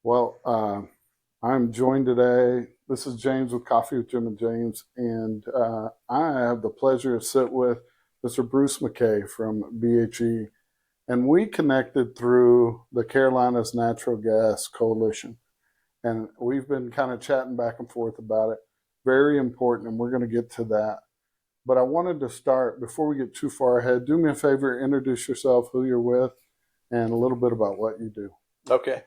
Well, I'm joined today. This is James with Coffee with Jim and James, and I have the pleasure to sit with Mr. Bruce McKay from BHE, and we connected through the Carolinas Natural Gas Coalition, and we've been kind of chatting back and forth about it. Very important, and we're going to get to that. But I wanted to start, before we get too far ahead, do me a favor, introduce yourself, who you're with, and a little bit about what you do. Okay.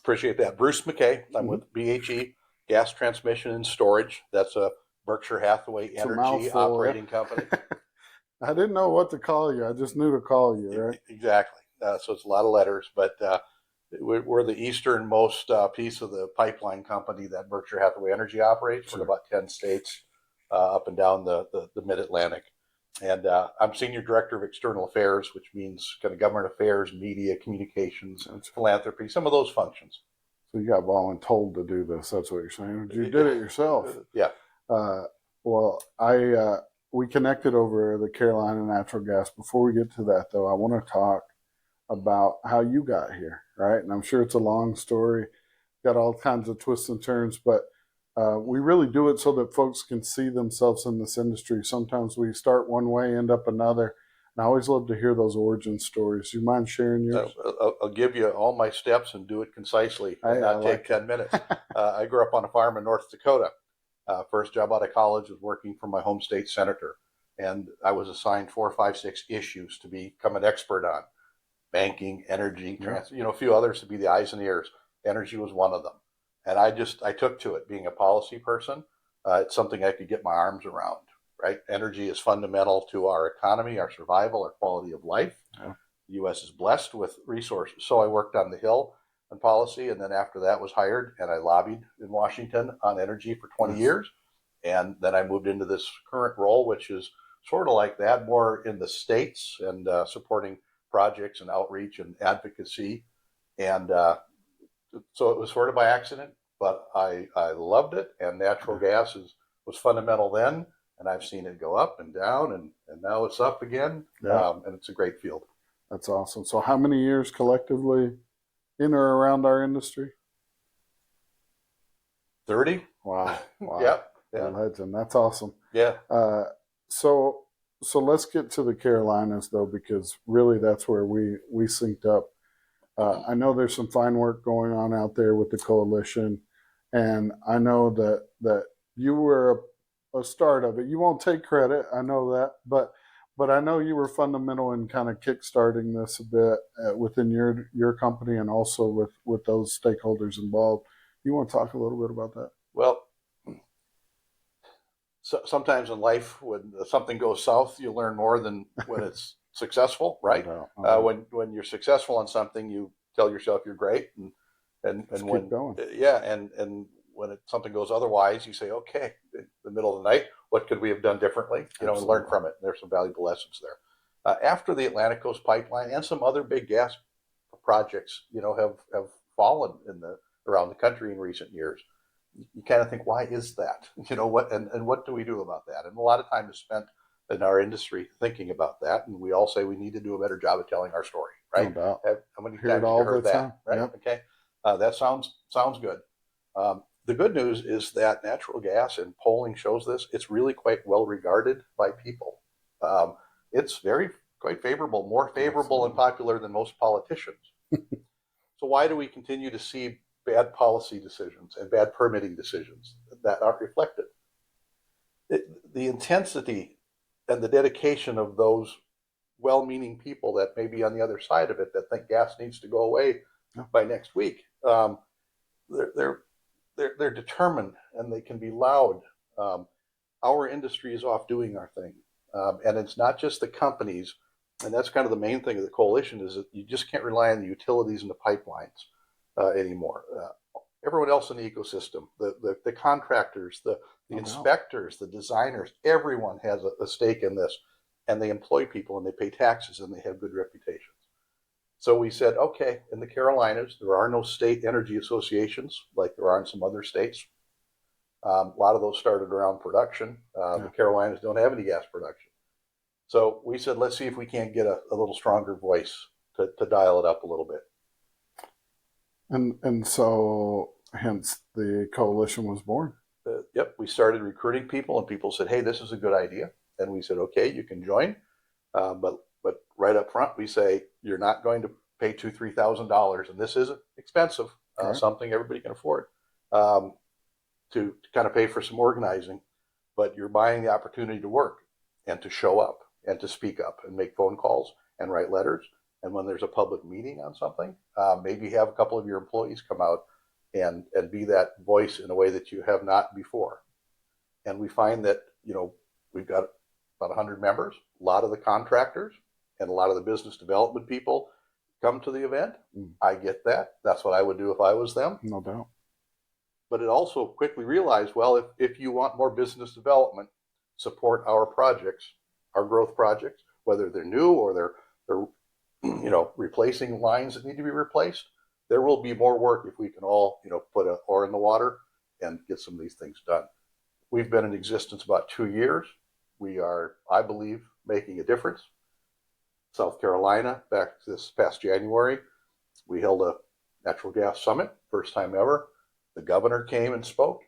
Appreciate that. Bruce McKay. I'm with BHE Gas Transmission and Storage. That's a Berkshire Hathaway Energy operating company. I didn't know what to call you. I just knew to call you, right? Exactly. So it's a lot of letters, but we're the easternmost piece of the pipeline company that Berkshire Hathaway Energy operates. We're in about 10 states up and down the mid-Atlantic. And I'm Senior Director of External Affairs, which means kind of government affairs, media, communications, and philanthropy, some of those functions. So you got voluntold to do this. That's what you're saying. You did it yourself. Yeah. We connected over the Carolina Natural Gas. Before we get to that, though, I want to talk about how you got here, right? And I'm sure it's a long story, got all kinds of twists and turns, but we really do it so that folks can see themselves in this industry. Sometimes we start one way, end up another. And I always love to hear those origin stories. Do you mind sharing yours? I'll give you all my steps and do it concisely and not take 10 minutes. I grew up on a farm in North Dakota. First job out of college was working for my home state senator. And I was assigned 4, 5, 6 issues to become an expert on. Banking, energy, a few others to be the eyes and ears. Energy was one of them. And I took to it. Being a policy person, it's something I could get my arms around, right? Energy is fundamental to our economy, our survival, our quality of life. Yeah. The U.S. is blessed with resources. So I worked on the Hill on policy, and then after that was hired, and I lobbied in Washington on energy for 20 years. And then I moved into this current role, which is sort of like that, more in the states and supporting projects and outreach and advocacy. And so it was sort of by accident, but I loved it, and natural gas was fundamental then, and I've seen it go up and down, and now it's up again, and it's a great field. That's awesome. So how many years collectively in or around our industry? 30. Wow. Yeah. Legend. That's awesome. Yeah. So let's get to the Carolinas, though, because really that's where we synced up. I know there's some fine work going on out there with the coalition, and I know that you were a start of it. You won't take credit, I know that, but I know you were fundamental in kind of kickstarting this a bit within your company and also with those stakeholders involved. You want to talk a little bit about that? Well, sometimes in life, when something goes south, you learn more than when it's successful, right? When you're successful on something, you tell yourself you're great, and when keep going. And when something goes otherwise, you say, okay, in the middle of the night, what could we have done differently? And learn from it. There's some valuable lessons there. After the Atlantic Coast Pipeline and some other big gas projects, have fallen around the country in recent years. You kind of think, why is that? What do we do about that? And a lot of time is spent in our industry thinking about that, and we all say we need to do a better job of telling our story, right? No doubt. How many times have you heard that? Right? Yep. Okay. That sounds good. The good news is that natural gas, and polling shows this, it's really quite well regarded by people. It's quite favorable, more favorable and popular than most politicians. So why do we continue to see bad policy decisions and bad permitting decisions that aren't reflected? The intensity and the dedication of those well-meaning people that may be on the other side of it that think gas needs to go away by next week, they're determined, and they can be loud. Our industry is off doing our thing, and it's not just the companies, and that's kind of the main thing of the coalition is that you just can't rely on the utilities and the pipelines anymore. Everyone else in the ecosystem, the contractors, the inspectors, the designers, everyone has a stake in this, and they employ people, and they pay taxes, and they have good reputations. So we said, okay, in the Carolinas, there are no state energy associations like there are in some other states. A lot of those started around production. The Carolinas don't have any gas production. So we said, let's see if we can't get a little stronger voice to dial it up a little bit. And so hence the coalition was born. Yep, we started recruiting people, and people said, "Hey, this is a good idea." And we said, "Okay, you can join, but right up front, we say you're not going to pay $2,000-3,000, and this isn't expensive, something everybody can afford, to kind of pay for some organizing, but you're buying the opportunity to work and to show up and to speak up and make phone calls and write letters. And when there's a public meeting on something, maybe have a couple of your employees come out and be that voice in a way that you have not before." And we find that, we've got about 100 members, a lot of the contractors and a lot of the business development people come to the event. I get that. That's what I would do if I was them. No doubt. But it also quickly realized, well, if you want more business development, support our projects, our growth projects, whether they're new or they're replacing lines that need to be replaced. There will be more work if we can all, put an oar in the water and get some of these things done. We've been in existence about 2 years. We are, I believe, making a difference. South Carolina, back this past January, we held a natural gas summit, first time ever. The governor came and spoke,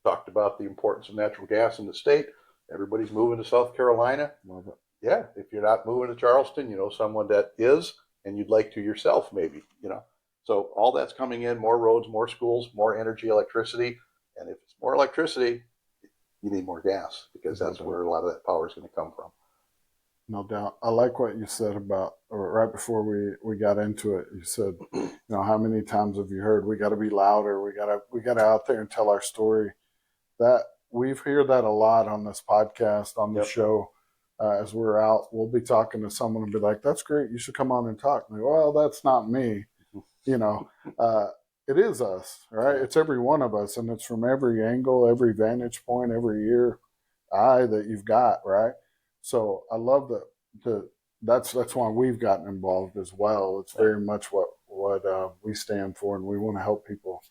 talked about the importance of natural gas in the state. Everybody's moving to South Carolina. Love it. Yeah, if you're not moving to Charleston, you know someone that is, and you'd like to yourself, maybe, So all that's coming in, more roads, more schools, more energy, electricity. And if it's more electricity, you need more gas, because that's where a lot of that power is going to come from. No doubt. I like what you said about, or right before we got into it, you said, how many times have you heard we got to be louder, we got to out there and tell our story. That we've heard that a lot on this podcast, on the show. As we're out, we'll be talking to someone and be like, "That's great, you should come on and talk." And they go, "Well, that's not me." It is us, right? It's every one of us, and it's from every angle, every vantage point, every eye that you've got, right? So I love that. That's why we've gotten involved as well. It's very much what we stand for, and we want to help people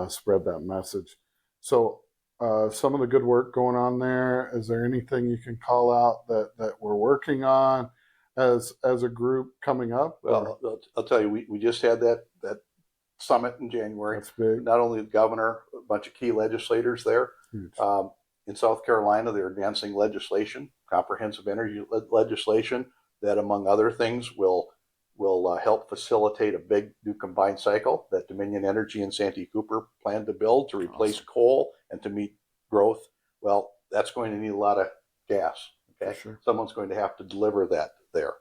spread that message. So some of the good work going on there. Is there anything you can call out that we're working on as a group coming up? Well, I'll tell you, we just had that summit in January. That's big. Not only the governor, a bunch of key legislators there. In South Carolina, they're advancing legislation, comprehensive energy legislation, that, among other things, will help facilitate a big new combined cycle that Dominion Energy and Santee Cooper plan to build to replace coal and to meet growth. Well, that's going to need a lot of gas. Okay, sure. Someone's going to have to deliver that there.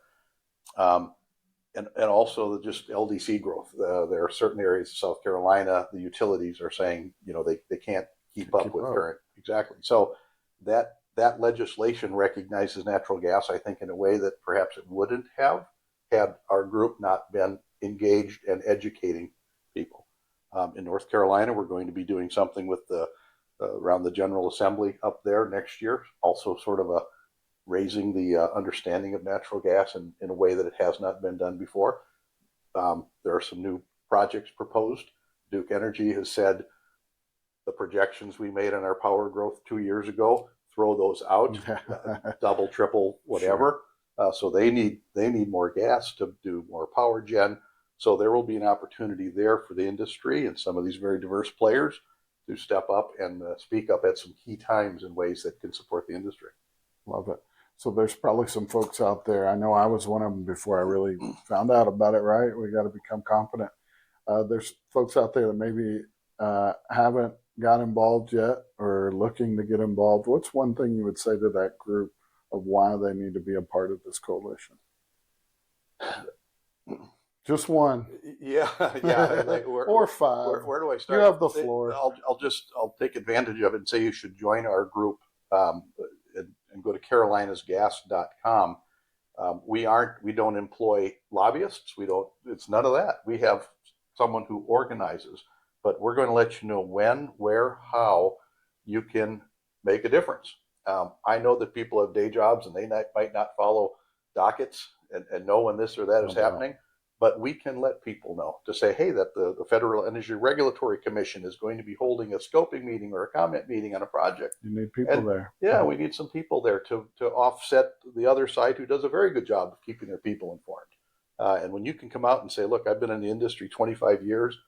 And also just LDC growth. There are certain areas of South Carolina, the utilities are saying, they can't keep up with current. Exactly. So that legislation recognizes natural gas, I think, in a way that perhaps it wouldn't have had our group not been engaged and educating people. In North Carolina, we're going to be doing something with around the General Assembly up there next year, also sort of raising the understanding of natural gas in a way that it has not been done before. There are some new projects proposed. Duke Energy has said the projections we made on our power growth 2 years ago, throw those out, double, triple, whatever. Sure. So they need more gas to do more power gen. So there will be an opportunity there for the industry and some of these very diverse players to step up and speak up at some key times in ways that can support the industry. Love it. So there's probably some folks out there. I know I was one of them before I really found out about it, right? We got to become confident. There's folks out there that maybe haven't got involved yet or looking to get involved. What's one thing you would say to that group of why they need to be a part of this coalition? Just one. Yeah. Or five. Where do I start? You have the floor. I'll take advantage of it and say you should join our group and go to carolinasgas.com. We don't employ lobbyists. It's none of that. We have someone who organizes, but we're going to let you know when, where, how you can make a difference. I know that people have day jobs and they might not follow dockets and know when this or that is happening, but we can let people know to say, hey, that the Federal Energy Regulatory Commission is going to be holding a scoping meeting or a comment meeting on a project. You need people there. Yeah, we need some people there to offset the other side who does a very good job of keeping their people informed. And when you can come out and say, look, I've been in the industry 25 years,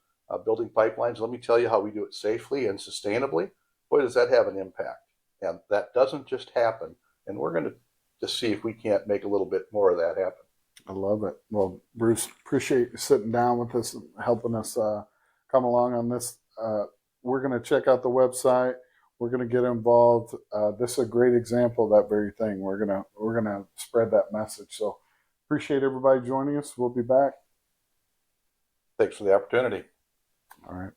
building pipelines. Let me tell you how we do it safely and sustainably. Boy, does that have an impact. And that doesn't just happen. And we're going to see if we can't make a little bit more of that happen. I love it. Well, Bruce, appreciate you sitting down with us and helping us come along on this. We're going to check out the website. We're going to get involved. This is a great example of that very thing. We're gonna spread that message. So appreciate everybody joining us. We'll be back. Thanks for the opportunity. All right.